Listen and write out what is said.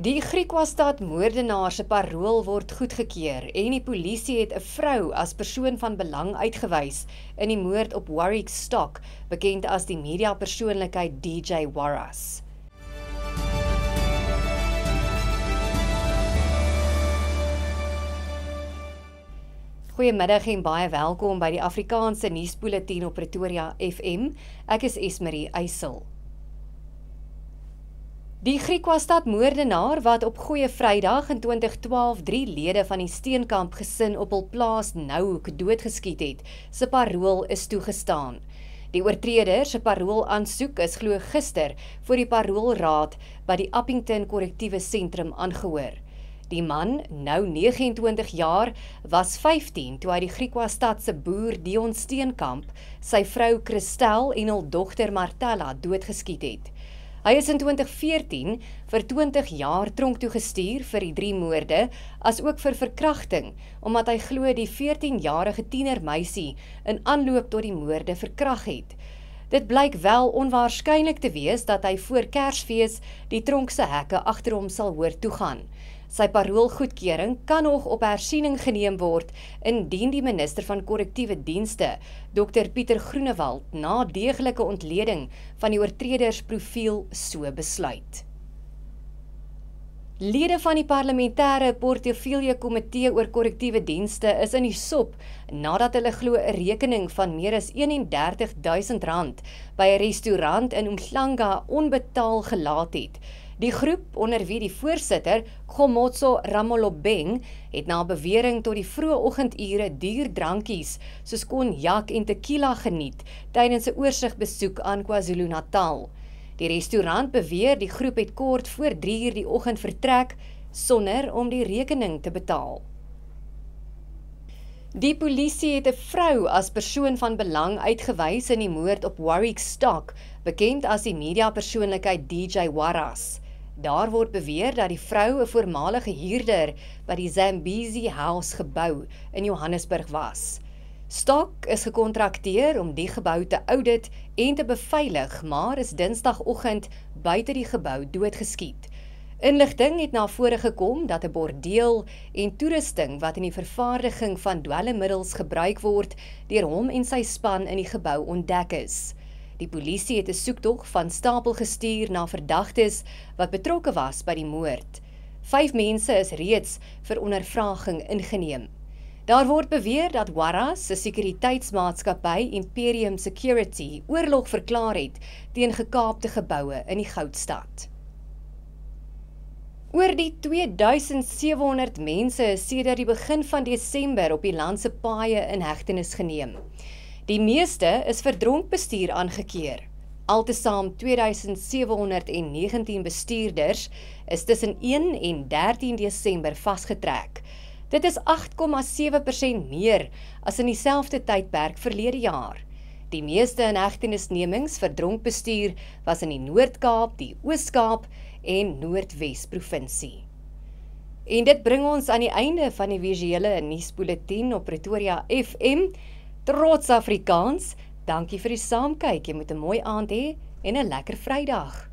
Die Griquastad moordenaar se parool word goedgekeur en die polisie het 'n vrou as persoon van belang uitgewys in die moord op Warwick Stock, bekend as die mediapersoonlikheid DJ Warras. Goeiemiddag en baie welkom by die Afrikaanse nuusbulletin op Pretoria FM. Ek is Esmerie Eysel. Die Griquastad moordenaar wat op Goeie Vrydag in 2012 3 lede van die Steenkamp gesin op hul plaas Nouhoek doodgeskiet het, se parool is toegestaan. Die oortreder se paroolaansoek is glo gister voor die paroolraad by die Appington Korrektiewe Sentrum aangehoor. Die man, nou 29 jaar, was 15 toe hy die Griquastad se boer Dion Steenkamp, sy vrou Christel en hul dogter Martella doodgeskiet het. Hy is in 2014 vir 20 jaar tronk toegestuur vir die 3 moorde, as ook vir verkrachting, omdat hy glo die 14-jarige tienermeisie in aanloop tot die moorde verkrag het. Dit blyk wel onwaarskynlik te wees dat hy voor Kersfees die tronk se hekke agter hom sal hoor toegaan. Sy paroolgoedkeuring kan nog op hersiening geneem word indien die minister van korrektiewe dienste, Dr. Pieter Groenewald, na deeglike ontleding van die oortredersprofiel so besluit. Lede van die parlementêre portefeulje komitee oor korrektiewe dienste is in die sop nadat hulle glo 'n rekening van meer as R31.000 by 'n restaurant in Umhlanga onbetaal gelaat het. Die groep, onder wie die voorsitter, Khomotso Ramolobeng, het na bewering tot die vroeë oggendure duur drankies soos konjak en tequila geniet tydens 'n oorsigbesoek aan KwaZulu-Natal. Die restaurant beweer die groep het kort voor 3:00 die oggend vertrek sonder om die rekening te betaal. Die polisie het 'n vrou as persoon van belang uitgewys in die moord op Warwick Stock, bekend as die mediapersoonlikheid DJ Warras. Daar word beweer dat die vrou 'n voormalige huurder by die Zambezi House gebou in Johannesburg was. Stock is gekontrakteer om die gebou te audit en te beveilig, maar is Dinsdagoggend buite die gebou doodgeskiet. Inligting het na vore gekom dat 'n bordeel en toerusting wat in die vervaardiging van dwelmmiddels gebruik word, deur hom en sy span in die gebou ontdek is. Die polisie het 'n soektog van stapel gestuur na verdagtes wat betrokke was by die moord. 5 mense is reeds vir ondervraging ingeneem. Daar word beweer dat Warras se sekuriteitsmaatskappy Imperium Security oorlog verklaar het teen gekaapte geboue in die Goudstad. Oor die 2700 mense is sedert die begin van Desember op die land se paaie in hegtenis geneem. Die meeste is vir dronkbestuur aangekeer. Altesaam 2719 bestuurders is tussen 1 en 13 Desember vasgetrek. Dit is 8,7% meer as in dieselfde tydperk verlede jaar. Die meeste inhegtenisnemings vir dronkbestuur was in die Noord-Kaap, die Oos-Kaap en Noordwes provinsie. En dit bring ons aan die einde van die visuele nuusbulletin op Pretoria FM. Trots Afrikaans, dankie vir die saamkyk, jy moet 'n mooi aand hê en 'n lekker Vrydag.